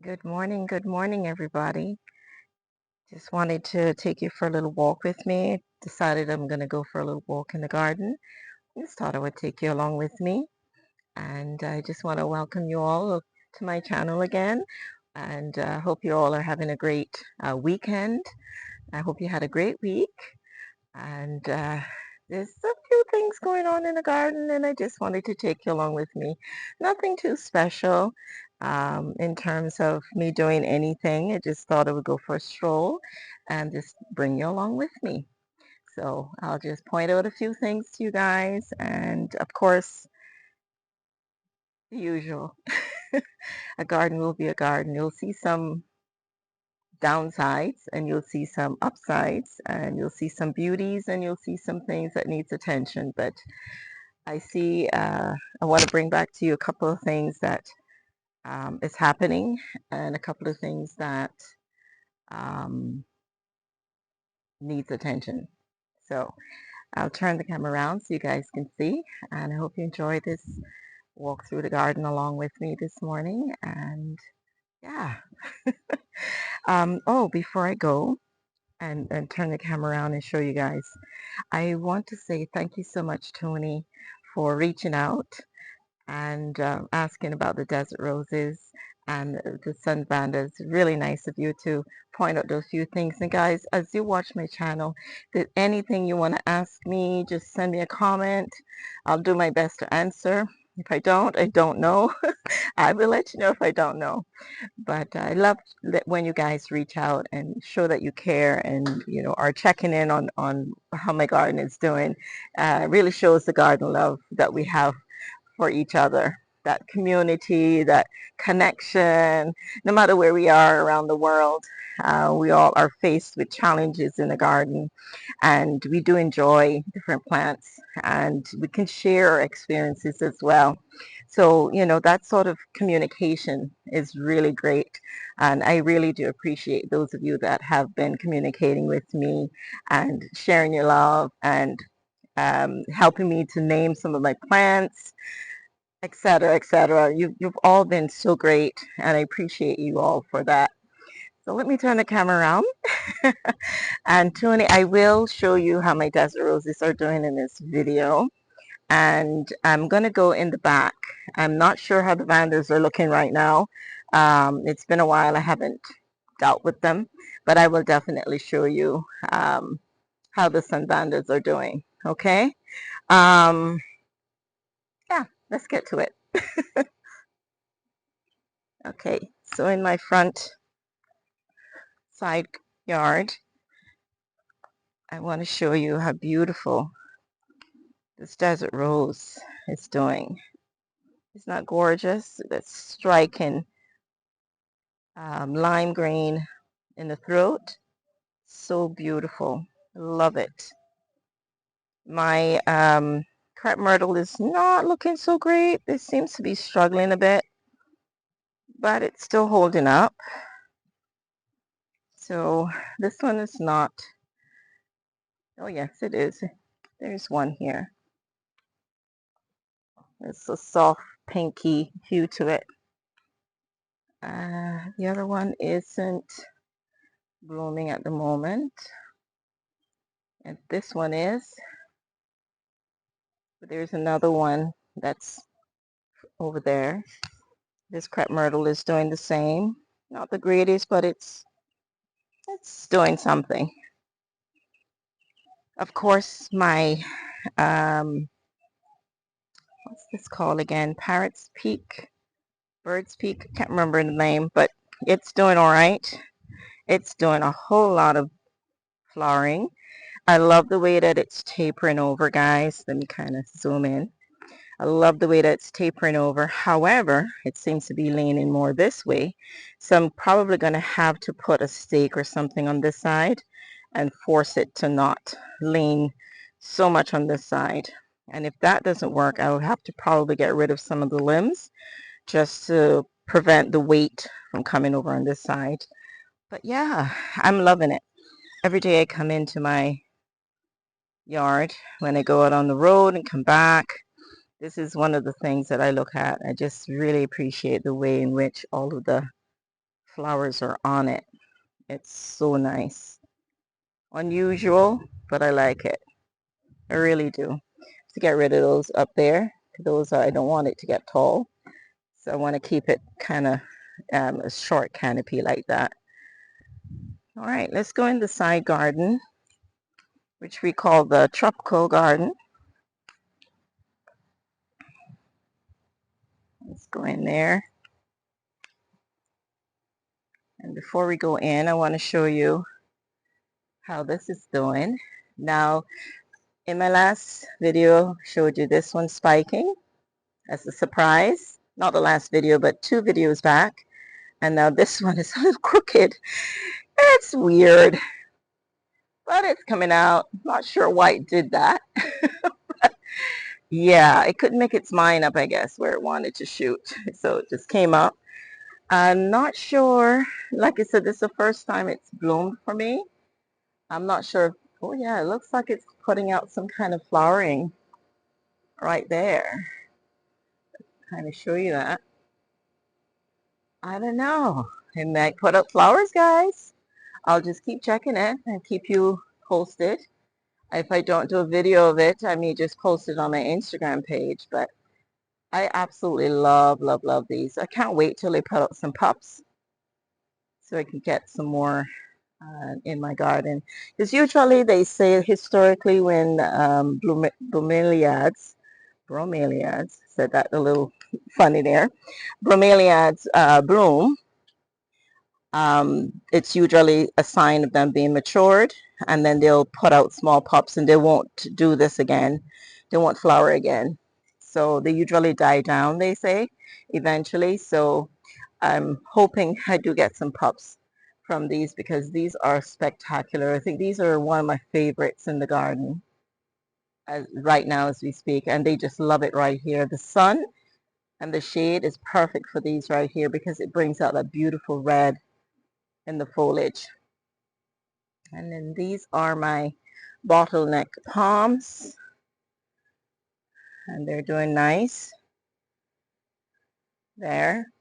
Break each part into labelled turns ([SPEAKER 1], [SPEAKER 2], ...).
[SPEAKER 1] Good morning, everybody. Just wanted to take you for a little walk with me. Decided I'm going to go for a little walk in the garden. Just thought I would take you along with me. And I just want to welcome you all to my channel again. And hope you all are having a great weekend. I hope you had a great week. And there's a few things going on in the garden, and I just wanted to take you along with me. Nothing too special in terms of me doing anything. I just thought I would go for a stroll and just bring you along with me. So I'll just point out a few things to you guys, and of course, the usual. A garden will be a garden. You'll see some downsides and you'll see some upsides and you'll see some beauties and you'll see some things that needs attention. But I want to bring back to you a couple of things that is happening and a couple of things that um, needs attention. So I'll turn the camera around so you guys can see, and I hope you enjoy this walk through the garden along with me this morning. And yeah. Oh, before I go and turn the camera around and show you guys, I want to say thank you so much, Tony, for reaching out and asking about the desert roses and the sun vandas. Really nice of you to point out those few things. And guys, as you watch my channel, if anything you want to ask me, just send me a comment. I'll do my best to answer. If I don't know. I will let you know if I don't know. But I love when you guys reach out and show that you care and are checking in on how my garden is doing. Really shows the garden love that we have for each other, that community, that connection. No matter where we are around the world, we all are faced with challenges in the garden, and we do enjoy different plants, and we can share our experiences as well. So, that sort of communication is really great. And I really do appreciate those of you that have been communicating with me and sharing your love and helping me to name some of my plants, etc., etc. You've all been so great, and I appreciate you all for that. So let me turn the camera around. And Tony, I will show you how my desert roses are doing in this video. And I'm going to go in the back. I'm not sure how the vandas are looking right now. It's been a while. I haven't dealt with them, but I will definitely show you how the sun vandas are doing. Okay. Um, yeah, let's get to it. Okay, so in my front side yard, I want to show you how beautiful this desert rose is doing. It's not gorgeous. It's striking lime green in the throat. So beautiful. Love it. My crab myrtle is not looking so great. It seems to be struggling a bit, but it's still holding up. So this one is not. Oh yes, it is. There's one here. It's a soft pinky hue to it. The other one isn't blooming at the moment. And this one is. But there's another one that's over there. This crab myrtle is doing the same. Not the greatest, but it's doing something. Of course, my what's this called again? Parrot's Peak, Bird's Peak. I can't remember the name, but it's doing all right. It's doing a whole lot of flowering. I love the way that it's tapering over, guys. Let me kind of zoom in. I love the way that it's tapering over. However, it seems to be leaning more this way. So I'm probably going to have to put a stake or something on this side and force it to not lean so much on this side. And if that doesn't work, I will have to probably get rid of some of the limbs just to prevent the weight from coming over on this side. But yeah, I'm loving it. Every day I come into my yard when I go out on the road and come back. This is one of the things that I look at. I just really appreciate the way in which all of the flowers are on it. It's so nice. Unusual, but I like it. I really do. To get rid of those up there. Those are, I don't want it to get tall. So I want to keep it kind of a short canopy like that. All right, let's go in the side garden, which we call the tropical garden. Let's go in there. And before we go in, I want to show you how this is doing. Now, in my last video, showed you this one spiking as a surprise. Not the last video, but 2 videos back. And now this one is a little crooked. It's weird, but it's coming out. Not sure why it did that. Yeah, it couldn't make its mind up, I guess, where it wanted to shoot. So it just came up. I'm not sure. Like I said, this is the first time it's bloomed for me. I'm not sure. Oh yeah, it looks like it's putting out some kind of flowering right there. Kind of show you that. I don't know. It might put up flowers, guys. I'll just keep checking it and keep you posted. If I don't do a video of it, I may just post it on my Instagram page. But I absolutely love, love, love these. I can't wait till they put up some pups so I can get some more in my garden. Because usually they say historically when bromeliads, said that a little funny there, bromeliads bloom, it's usually a sign of them being matured, and then they'll put out small pups and they won't do this again. They won't flower again. So they usually die down, they say, eventually. So I'm hoping I do get some pups from these because these are spectacular. I think these are one of my favorites in the garden right now as we speak, and they just love it right here. The sun and the shade is perfect for these right here because it brings out that beautiful red in the foliage. And then these are my bottleneck palms, and they're doing nice there.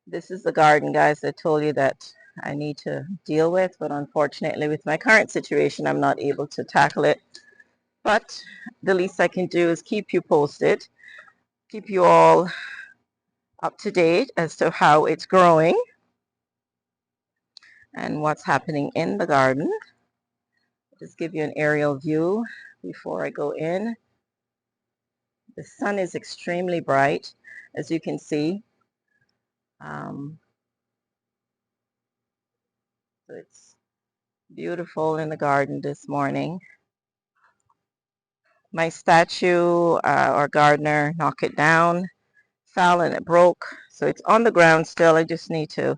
[SPEAKER 1] This is the garden, guys, I told you that I need to deal with, but unfortunately with my current situation I'm not able to tackle it. But the least I can do is keep you posted, keep you all up to date as to how it's growing and what's happening in the garden. Just give you an aerial view before I go in. The sun is extremely bright, as you can see. So it's beautiful in the garden this morning. My statue or gardener knocked it down, fell and it broke. So it's on the ground still. I just need to,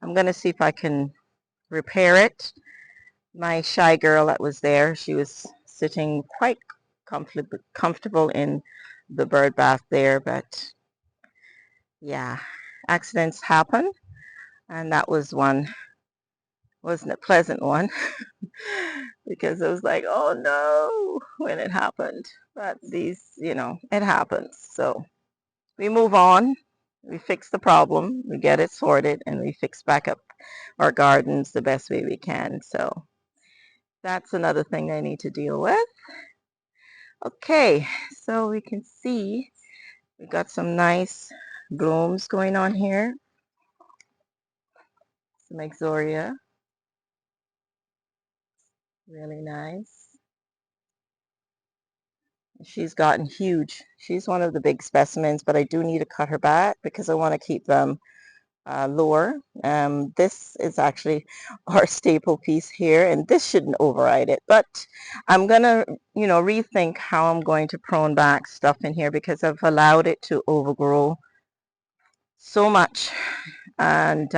[SPEAKER 1] I'm going to see if I can repair it. My shy girl that was there, she was sitting quite comfortable in the bird bath there, but yeah, accidents happen, and that was one, wasn't a pleasant one because it was like, oh no, when it happened. But these, it happens. So we move on, we fix the problem, we get it sorted, and we fix back up our gardens the best way we can. So that's another thing I need to deal with. Okay, so we can see we got some nice blooms going on here. Some Exoria, really nice. She's gotten huge. She's one of the big specimens, but I do need to cut her back because I want to keep them lower. This is actually our staple piece here, and this shouldn't override it. But I'm gonna, rethink how I'm going to prune back stuff in here because I've allowed it to overgrow so much. And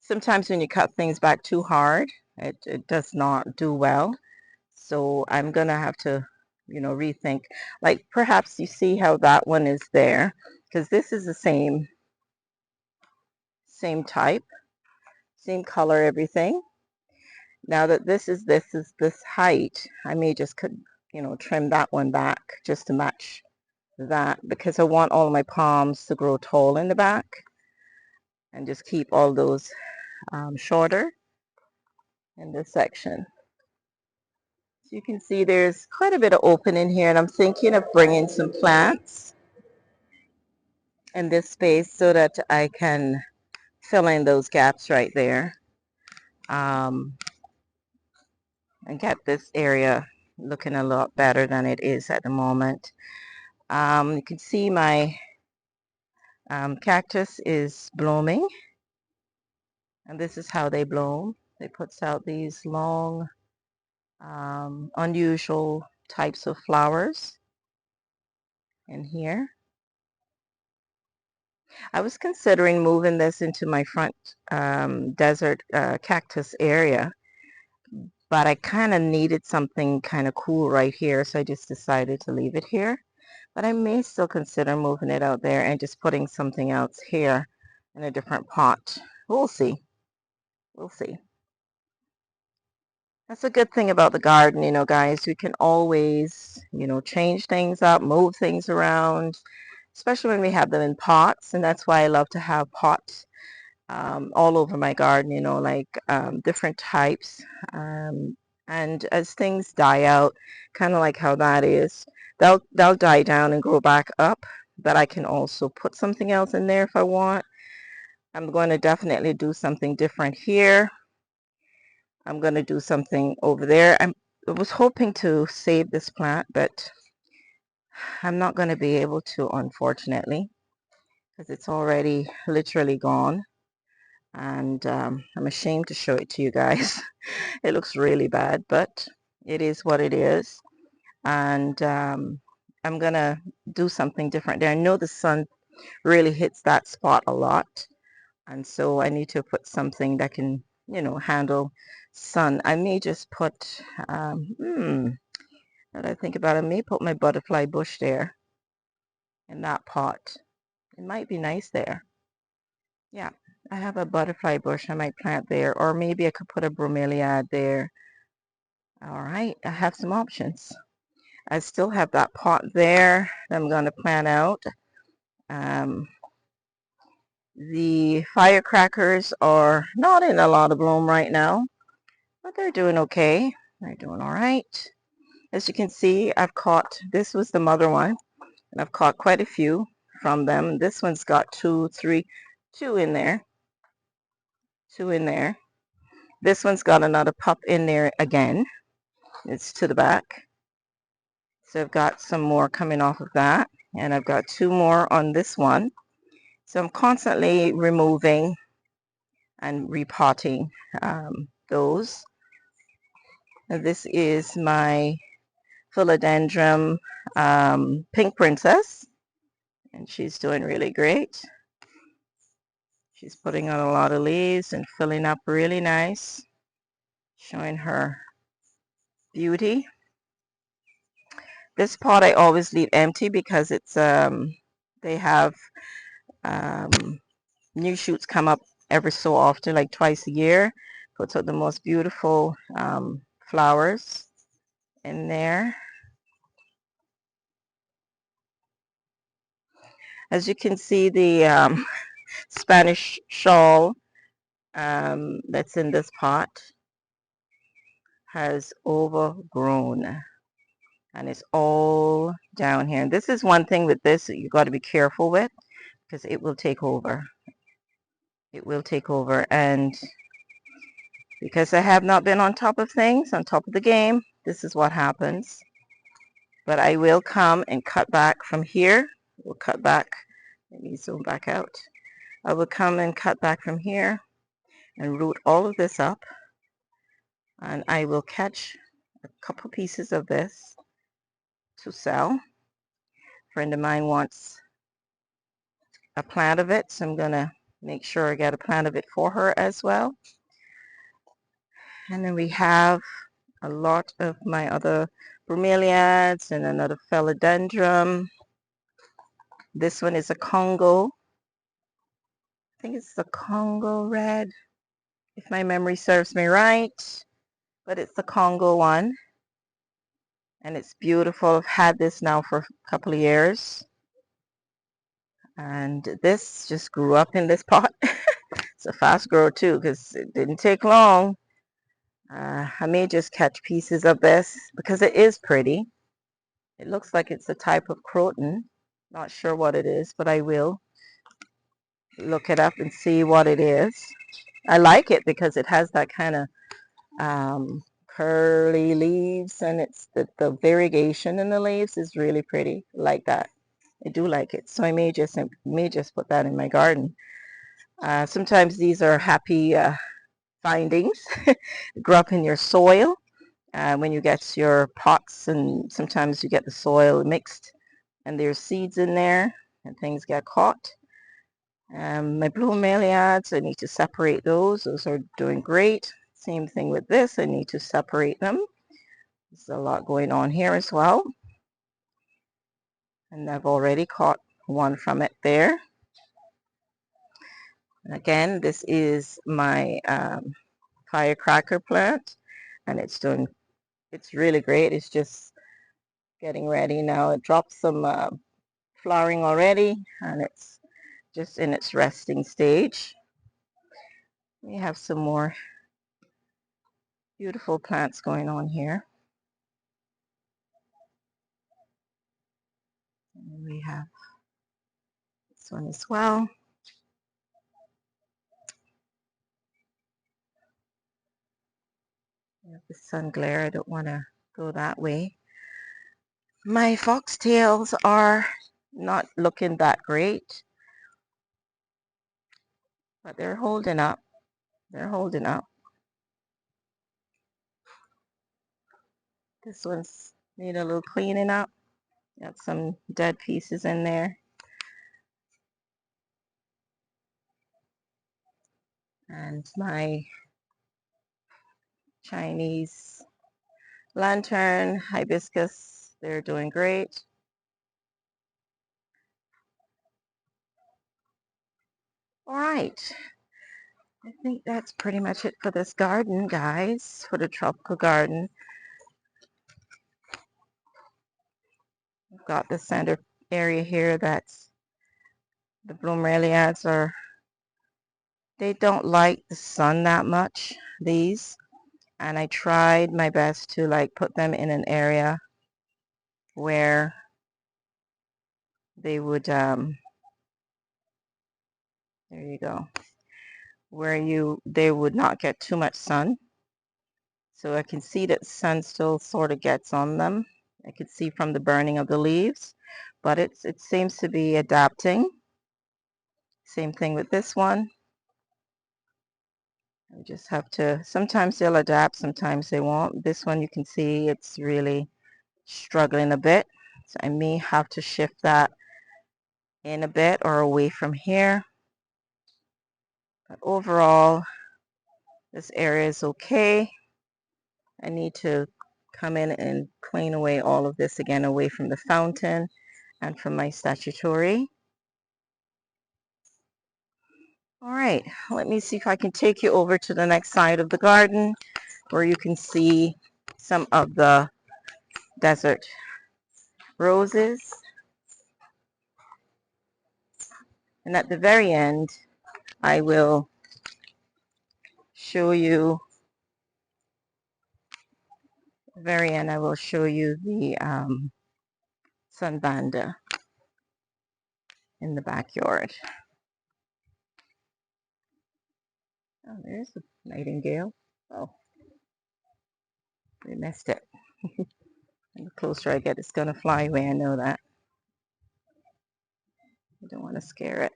[SPEAKER 1] sometimes when you cut things back too hard, it does not do well. So I'm gonna have to, rethink. Like perhaps you see how that one is there, because this is the same type, same color, everything. Now that this is this height, I may just could, trim that one back just to match that because I want all of my palms to grow tall in the back. and just keep all those shorter in this section. So you can see there's quite a bit of opening here, and I'm thinking of bringing some plants in this space so that I can fill in those gaps right there, and get this area looking a lot better than it is at the moment. You can see my cactus is blooming, and this is how they bloom. They put out these long, unusual types of flowers in here. I was considering moving this into my front desert cactus area, but I kind of needed something kind of cool right here, so I just decided to leave it here. But I may still consider moving it out there and just putting something else here in a different pot. We'll see. We'll see. That's a good thing about the garden, you know, guys. We can always, you know, change things up, move things around, especially when we have them in pots. And that's why I love to have pots all over my garden, you know, like different types. And as things die out, kind of like how that is, they'll die down and grow back up. But I can also put something else in there if I want. I'm going to definitely do something different here. I'm going to do something over there. I was hoping to save this plant, but I'm not going to be able to, unfortunately, because it's already literally gone. And I'm ashamed to show it to you guys. It looks really bad, but it is what it is. And I'm going to do something different there. I know the sun really hits that spot a lot. And so I need to put something that can, you know, handle sun. I may just put, now that I think about it, I may put my butterfly bush there in that pot. It might be nice there. Yeah, I have a butterfly bush I might plant there, or maybe I could put a bromeliad there. All right, I have some options. I still have that pot there that I'm going to plant out. The firecrackers are not in a lot of bloom right now, but they're doing okay. They're doing all right. As you can see, I've caught, this was the mother one, and I've caught quite a few from them. This one's got two in there. Two in there. This one's got another pup in there again. It's to the back. So I've got some more coming off of that. And I've got two more on this one. So I'm constantly removing and repotting those. Now this is my philodendron pink princess, and she's doing really great. She's putting on a lot of leaves and filling up really nice, showing her beauty. This pot I always leave empty because it's they have new shoots come up every so often, like twice a year. Puts out the most beautiful flowers in there. As you can see, the Spanish shawl that's in this pot has overgrown, and it's all down here. And this is one thing with this that you got to be careful with, because it will take over. It will take over, and because I have not been on top of things, on top of the game, this is what happens. But I will come and cut back from here. We'll cut back. Let me zoom back out. I will come and cut back from here and root all of this up, and I will catch a couple pieces of this to sell. A friend of mine wants a plant of it, so I'm going to make sure I get a plant of it for her as well. And then we have a lot of my other bromeliads and another philodendron. This one is a Congo. I think it's the Congo red, if my memory serves me right. But it's the Congo one. And it's beautiful. I've had this now for a couple of years. And this just grew up in this pot. a fast grower too, because it didn't take long. I may just catch pieces of this because it is pretty. It looks like it's a type of croton. Not sure what it is, but I will look it up and see what it is. I like it because it has that kind of curly leaves, and it's the variegation in the leaves is really pretty. Like that. I do like it. So I may just put that in my garden. Sometimes these are happy findings. Grow up in your soil when you get your pots, and sometimes you get the soil mixed and there's seeds in there and things get caught. My bromeliads, I need to separate those. Those are doing great. Same thing with this. I need to separate them. There's a lot going on here as well. And I've already caught one from it there. And again, this is my firecracker plant, and it's really great. It's just getting ready now. It dropped some flowering already, and it's just in its resting stage. We have some more beautiful plants going on here. And we have this one as well. We have the sun glare. I don't want to go that way. My foxtails are not looking that great, but they're holding up. They're holding up. This one's need a little cleaning up. Got some dead pieces in there. And my Chinese lantern, hibiscus, they're doing great. All right. I think that's pretty much it for this garden, guys, for the tropical garden. I've got the center area here that's the bromeliads they don't like the sun that much, these. And I tried my best to like put them in an area where they would, there you go, where they would not get too much sun. So I can see that sun still sort of gets on them. I could see from the burning of the leaves, but it seems to be adapting. Same thing with this one. I just have to, sometimes they'll adapt, sometimes they won't. This one you can see it's really struggling a bit. So I may have to shift that in a bit or away from here. But overall, this area is okay. I need to come in and clean away all of this again away from the fountain and from my statuary. All right, let me see if I can take you over to the next side of the garden where you can see some of the desert roses. And at the very end, I will show you, the sunbanda in the backyard. Oh, there's a nightingale. Oh, we missed it. And the closer I get, it's going to fly away. I know that. I don't want to scare it.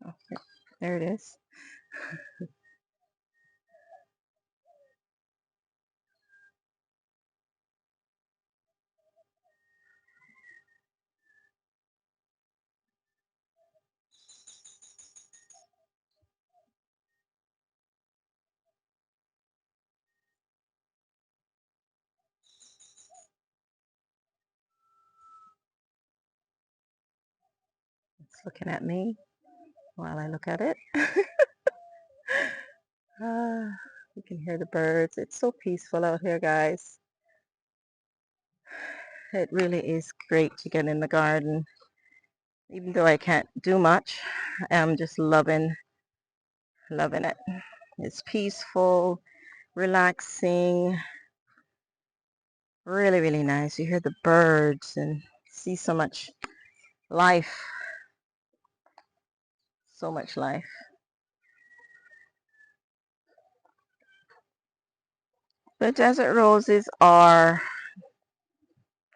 [SPEAKER 1] Oh, there it is. It's looking at me while I look at it. You can hear the birds. It's so peaceful out here, guys. It really is great to get in the garden Even though I can't do much, I'm just loving it. It's peaceful, relaxing, really, really nice. You hear the birds and see so much life, so much life. The desert roses are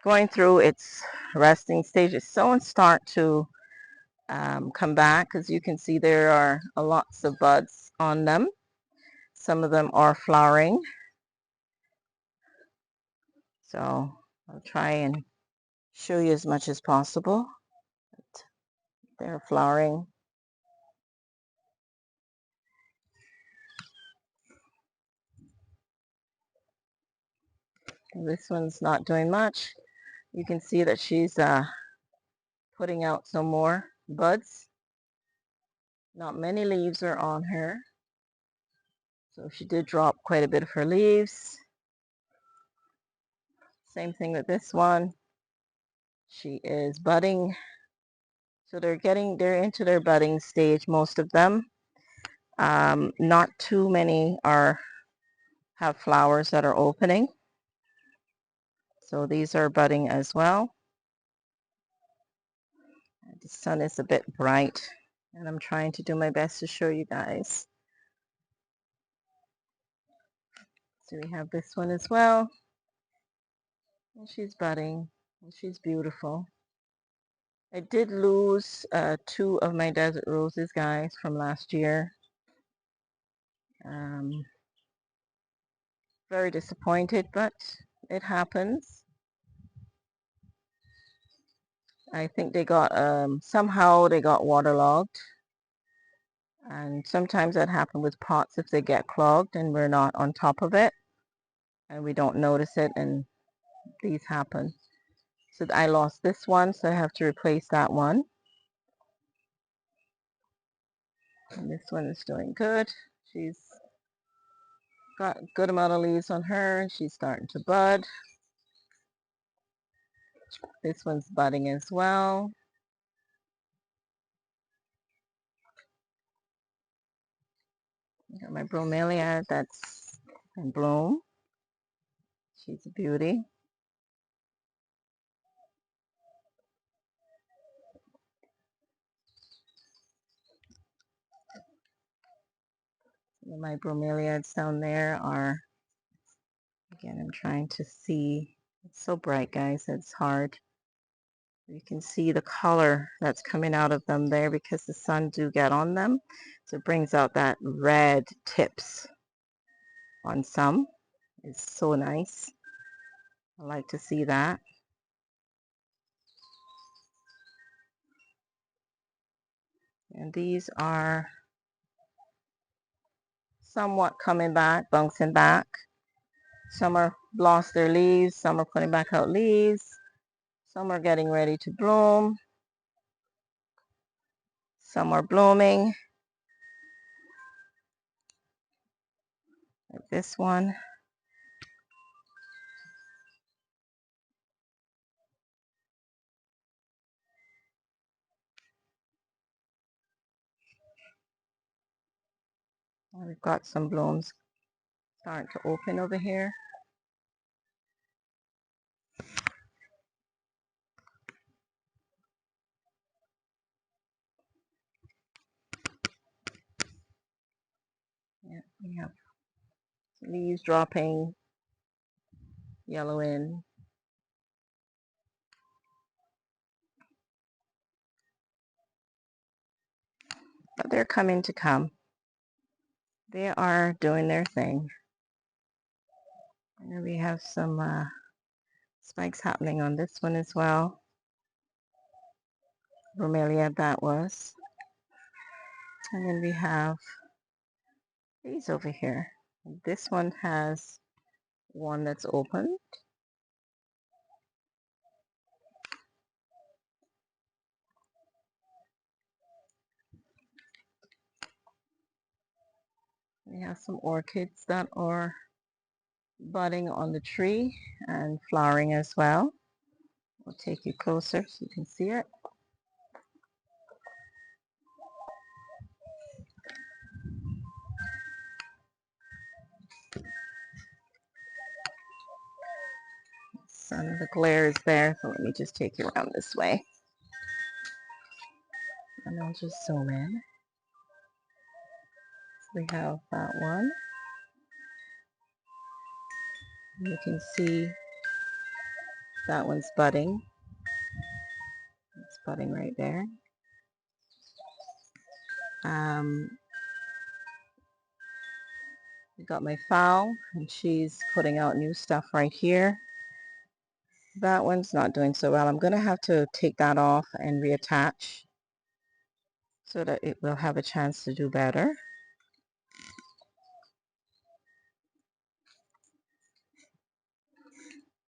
[SPEAKER 1] going through its resting stages. Some start to come back. As you can see, there are lots of buds on them. Some of them are flowering. So I'll try and show you as much as possible. They're flowering. This one's not doing much. You can see that she's putting out some more buds. Not many leaves are on her. So she did drop quite a bit of her leaves. Same thing with this one. She is budding. So they're into their budding stage, most of them. Not too many have flowers that are opening. So these are budding as well. The sun is a bit bright and I'm trying to do my best to show you guys. So we have this one as well. And she's budding and she's beautiful. I did lose 2 of my desert roses, guys, from last year. Very disappointed, but it happens. I think they got somehow they got waterlogged, and sometimes that happens with pots if they get clogged and we're not on top of it and we don't notice it, and these happen. So I lost this one, so I have to replace that one. And this one is doing good. She's got a good amount of leaves on her and she's starting to bud. This one's budding as well. Got my bromelia that's in bloom. She's a beauty. My bromeliads down there are, again, I'm trying to see. It's so bright, guys, it's hard. You can see the color that's coming out of them there because the sun do get on them. So it brings out that red tips on some. It's so nice. I like to see that. And these are somewhat coming back, bouncing back. Some are lost their leaves, some are putting back out leaves, some are getting ready to bloom, some are blooming. Like this one. And we've got some blooms starting to open over here. Yeah, we have leaves dropping, yellowing. But they're coming to come. They are doing their thing. And then we have some spikes happening on this one as well. Bromelia that was. And then we have these over here. This one has one that's open. We have some orchids that are budding on the tree and flowering as well. We'll take you closer so you can see it. And the glare is there, so let me just take you around this way. And I'll just zoom in. We have that one. You can see that one's budding. It's budding right there. We got my fowl, and she's putting out new stuff right here. That one's not doing so well. I'm going to have to take that off and reattach so that it will have a chance to do better.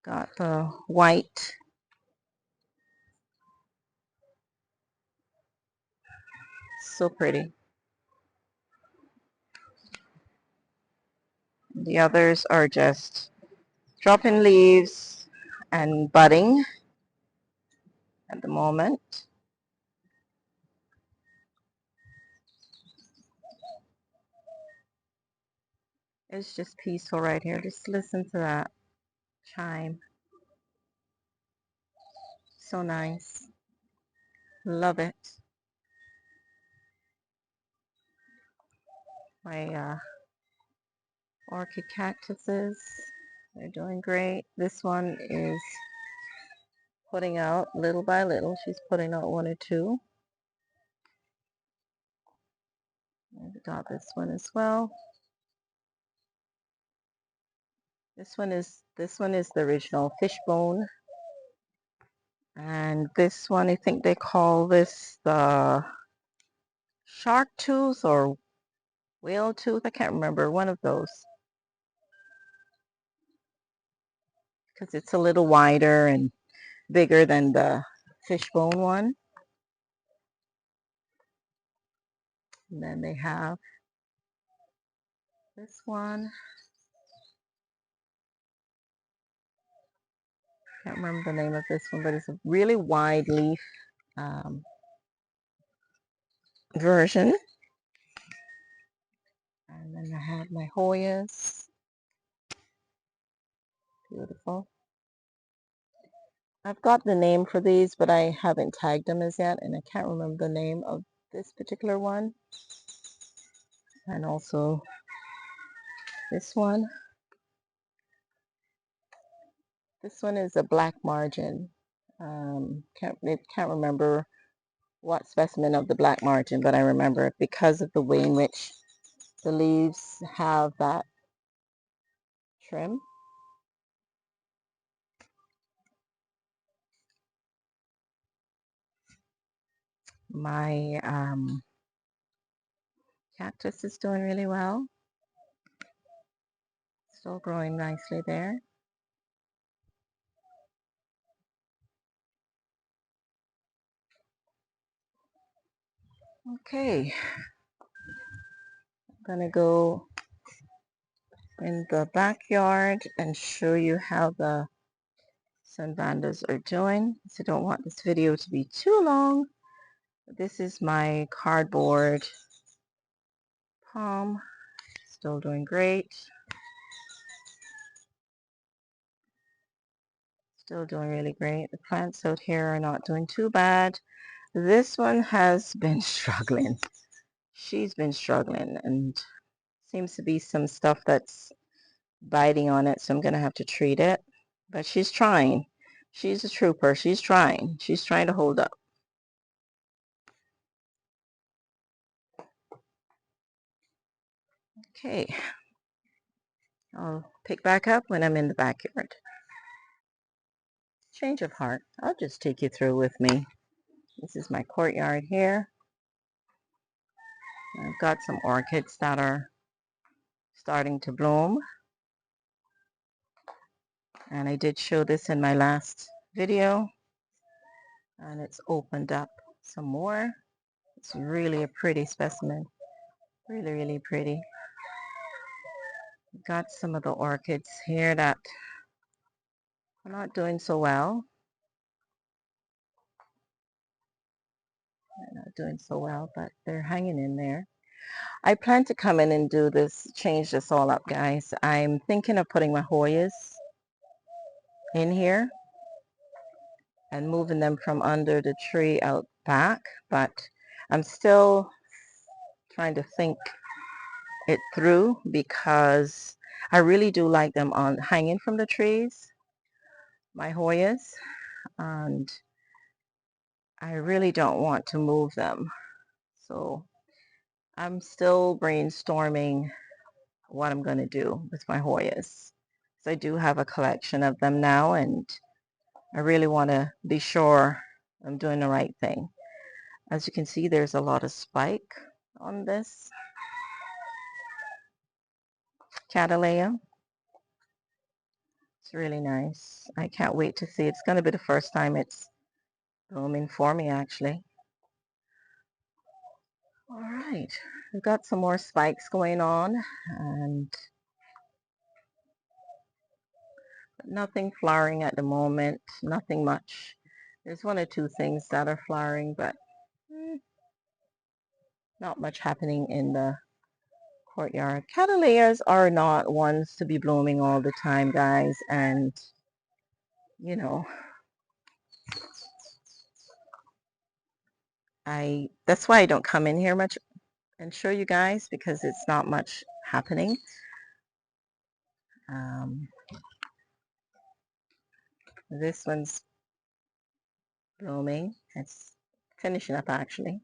[SPEAKER 1] Got the white. So pretty. The others are just dropping leaves and budding at the moment. It's just peaceful right here. Just listen to that chime. So nice. Love it. My orchid cactuses, they're doing great. This one is putting out little by little. She's putting out one or two. And we got this one as well. This one is the original fishbone. And this one, I think they call this the shark tooth or whale tooth. I can't remember, one of those. Because it's a little wider and bigger than the fishbone one. And then they have this one. Can't remember the name of this one, but it's a really wide leaf version. And then I have my Hoyas. Beautiful. I've got the name for these, but I haven't tagged them as yet, and I can't remember the name of this particular one. And also this one. This one is a black margin. Can't remember what specimen of the black margin, but I remember it because of the way in which the leaves have that trim. My cactus is doing really well. Still growing nicely there. Okay, I'm gonna go in the backyard and show you how the sunvandas are doing. So I don't want this video to be too long. This is my cardboard palm. Still doing great. Still doing really great. The plants out here are not doing too bad. This one has been struggling. She's been struggling, and seems to be some stuff that's biting on it, so I'm going to have to treat it. But she's trying. She's a trooper. She's trying. She's trying to hold up. Okay. I'll pick back up when I'm in the backyard. Change of heart. I'll just take you through with me. This is my courtyard here. I've got some orchids that are starting to bloom. And I did show this in my last video. And it's opened up some more. It's really a pretty specimen. Really, really pretty. Got some of the orchids here that are not doing so well. They're not doing so well, but they're hanging in there. I plan to come in and do this, change this all up, guys. I'm thinking of putting my Hoyas in here. and moving them from under the tree out back, but I'm still trying to think it through because I really do like them on hanging from the trees, my Hoyas, and I really don't want to move them. So I'm still brainstorming what I'm going to do with my Hoyas. So I do have a collection of them now, and I really want to be sure I'm doing the right thing. As you can see, there's a lot of spike on this Cattleya. It's really nice. I can't wait to see. It's going to be the first time it's blooming for me, actually. All right, we've got some more spikes going on, and nothing flowering at the moment. Nothing much. There's one or two things that are flowering, but not much happening in the courtyard. Cattleyas are not ones to be blooming all the time, guys, and you know, that's why I don't come in here much and show you guys, because it's not much happening. This one's blooming. It's finishing up actually,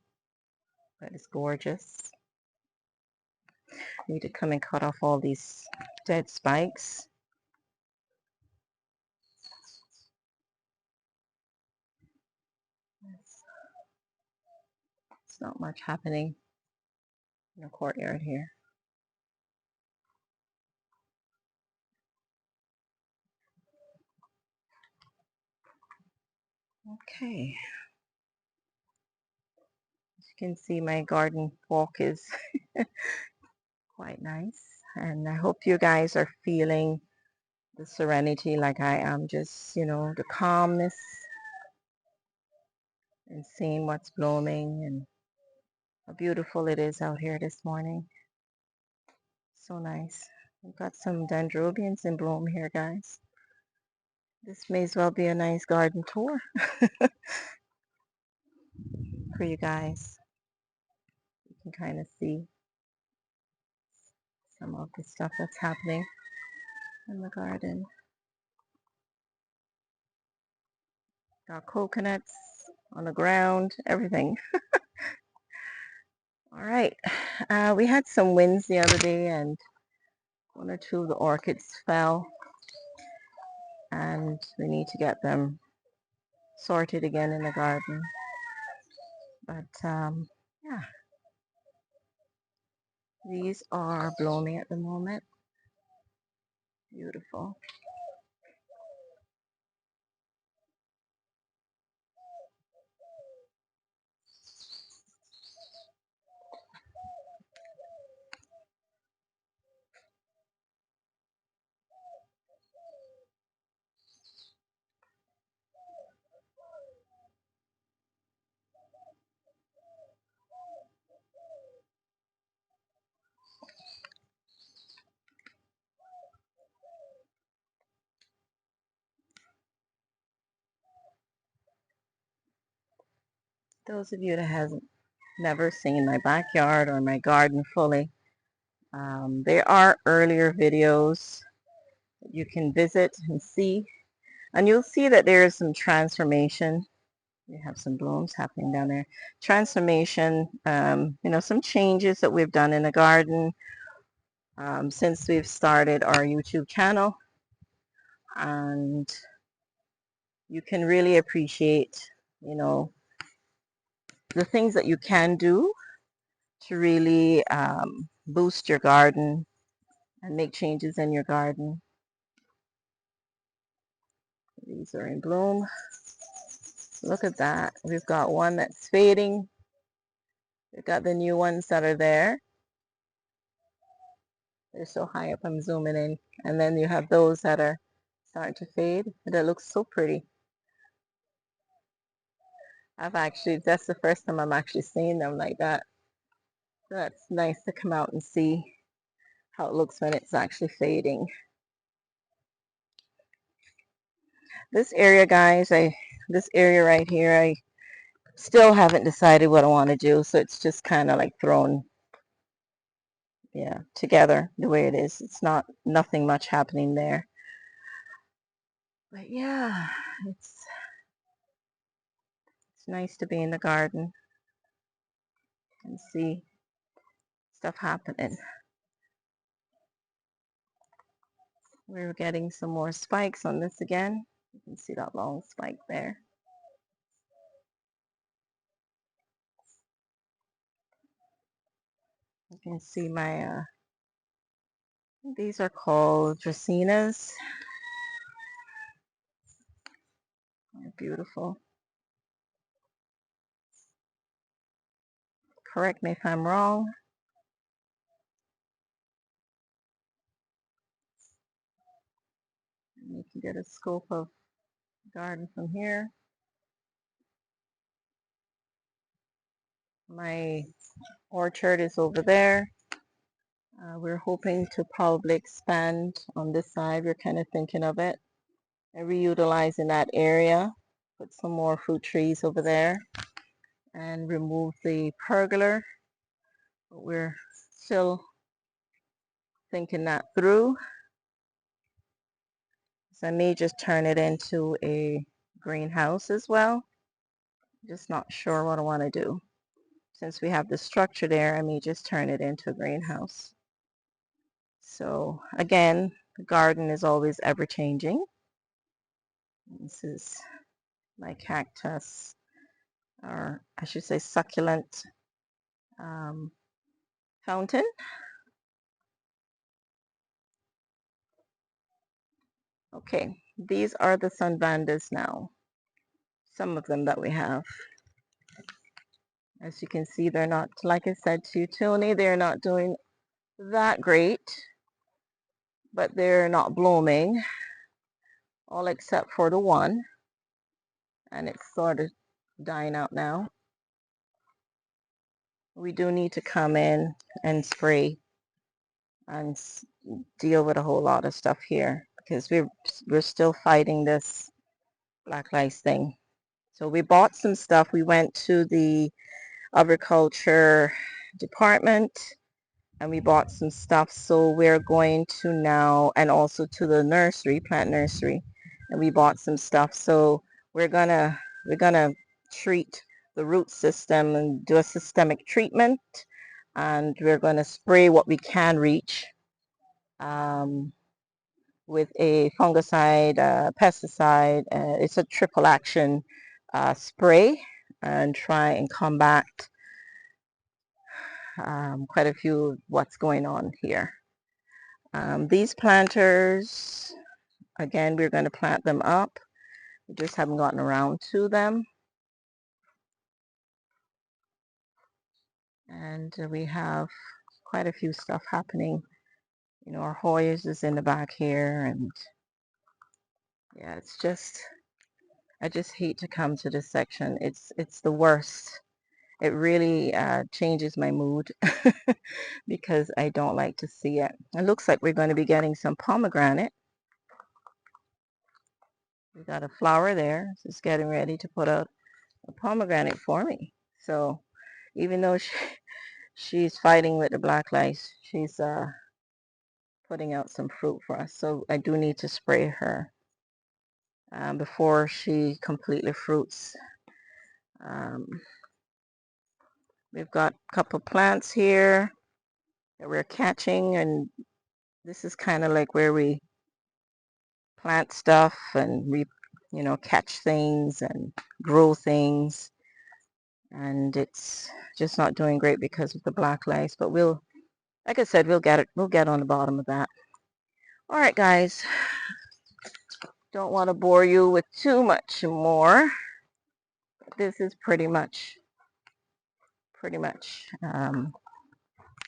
[SPEAKER 1] but it's gorgeous. Need to come and cut off all these dead spikes. It's not much happening in the courtyard here. Okay. As you can see, my garden walk is quite nice. And I hope you guys are feeling the serenity like I am. Just, the calmness and seeing what's blooming and how beautiful it is out here this morning. So nice. We've got some dendrobiums in bloom here, guys. This may as well be a nice garden tour for you guys. You can kind of see some of the stuff that's happening in the garden. Got coconuts on the ground, everything. All right. We had some winds the other day, and one or two of the orchids fell, and we need to get them sorted again in the garden. But yeah, these are blooming at the moment. Beautiful. Those of you that have never seen my backyard or my garden fully, there are earlier videos that you can visit and see, and you'll see that there is some transformation. We have some blooms happening down there. Transformation, some changes that we've done in the garden since we've started our YouTube channel, and you can really appreciate, the things that you can do to really boost your garden and make changes in your garden. These are in bloom. Look at that. We've got one that's fading. We've got the new ones that are there. They're so high up, I'm zooming in. And then you have those that are starting to fade. That looks so pretty. That's the first time I'm actually seeing them like that. So that's nice to come out and see how it looks when it's actually fading. This area, guys, I this area right here, I still haven't decided what I want to do, so it's just kind of like thrown, yeah, together the way it is. It's not nothing much happening there. But yeah, it's nice to be in the garden and see stuff happening. We're getting some more spikes on this again. You can see that long spike there. You can see my, these are called dracaenas. They're beautiful. Correct me if I'm wrong. You can get a scope of the garden from here. My orchard is over there. We're hoping to probably expand on this side. We're kind of thinking of it. And reutilizing that area. Put some more fruit trees over there. And remove the pergola. But we're still thinking that through. So I may just turn it into a greenhouse as well. Just not sure what I want to do. Since we have the structure there, I may just turn it into a greenhouse. So again, the garden is always ever changing. This is my cactus, or I should say succulent fountain. Okay, these are the sunvandas now. Some of them that we have. As you can see, they're not, like I said to Tony, they're not doing that great, but they're not blooming, all except for the one, and it's sort of dying out now. We do need to come in and spray and deal with a whole lot of stuff here because we're still fighting this black lice thing. So we bought some stuff. We went to the agriculture department and we bought some stuff. So we're going to now, and also to the nursery, plant nursery, and we bought some stuff. So we're gonna treat the root system and do a systemic treatment, and we're going to spray what we can reach with a fungicide, pesticide. It's a triple action spray, and try and combat quite a few of what's going on here. These planters, again, we're going to plant them up. We just haven't gotten around to them. And we have quite a few stuff happening. You know, our Hoyas is in the back here, and yeah, it's just, I just hate to come to this section. It's the worst. It really changes my mood because I don't like to see it. It looks like we're going to be getting some pomegranate. We got a flower there. Just getting ready to put out a pomegranate for me. So even though she's fighting with the black lice, she's putting out some fruit for us. So I do need to spray her before she completely fruits. We've got a couple plants here that we're catching, and this is kind of like where we plant stuff and we, you know, catch things and grow things. And it's just not doing great because of the black lice, but we'll, like I said, we'll get on the bottom of that. All right, guys, don't want to bore you with too much more. This is pretty much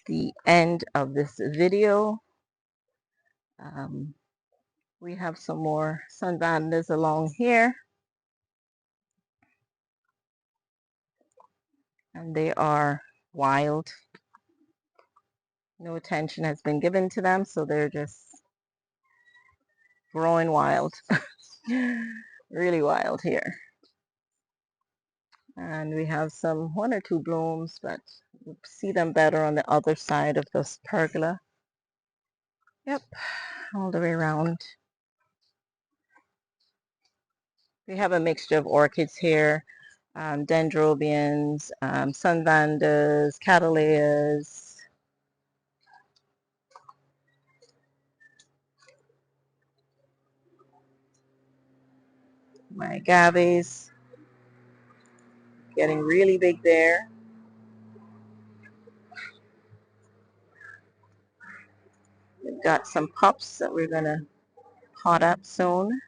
[SPEAKER 1] the end of this video. We have some more sunvandas along here, and they are wild. No attention has been given to them, so they're just growing wild. Really wild here. And we have one or two blooms, but you see them better on the other side of this pergola. Yep, all the way around. We have a mixture of orchids here, dendrobiums, sunvandas, cattleyas, my agaves, getting really big there. We've got some pups that we're going to pot up soon.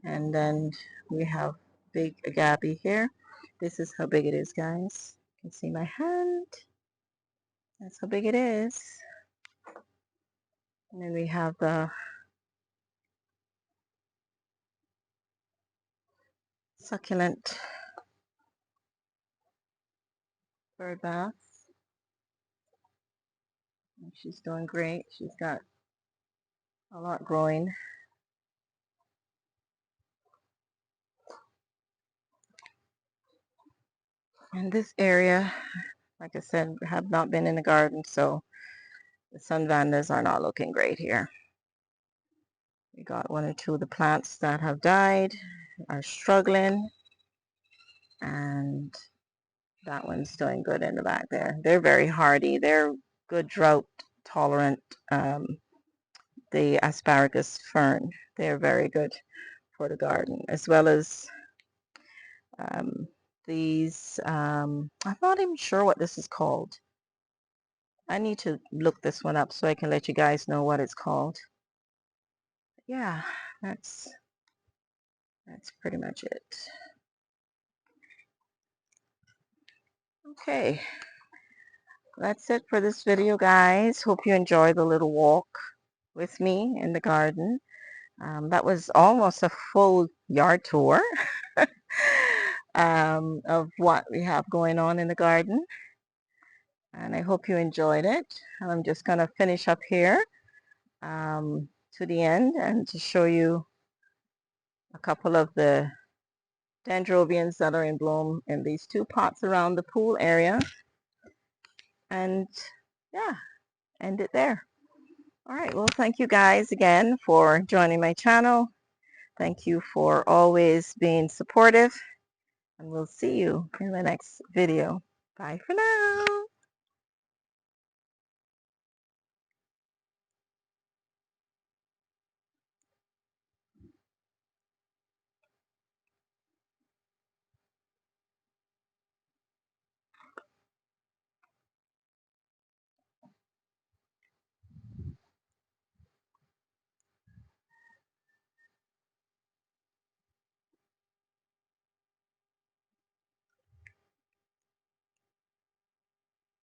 [SPEAKER 1] And then we have big agave here. This is how big it is, guys. You can see my hand. That's how big it is. And then we have the succulent bird bath. She's doing great. She's got a lot growing. And this area, like I said, have not been in the garden, so the sunvandas are not looking great here. We got one or two of the plants that have died, are struggling, and that one's doing good in the back there. They're very hardy. They're good drought tolerant. The asparagus fern, they're very good for the garden, as well as these. I'm not even sure what this is called. I need to look this one up so I can let you guys know what it's called. Yeah, that's pretty much it. Okay, that's it for this video, guys. Hope you enjoy the little walk with me in the garden. That was almost a full yard tour of what we have going on in the garden. And I hope you enjoyed it. And I'm just going to finish up here to the end and to show you a couple of the dendrobiums that are in bloom in these two pots around the pool area. And yeah, end it there. All right, well, thank you guys again for joining my channel. Thank you for always being supportive, and we'll see you in the next video. Bye for now.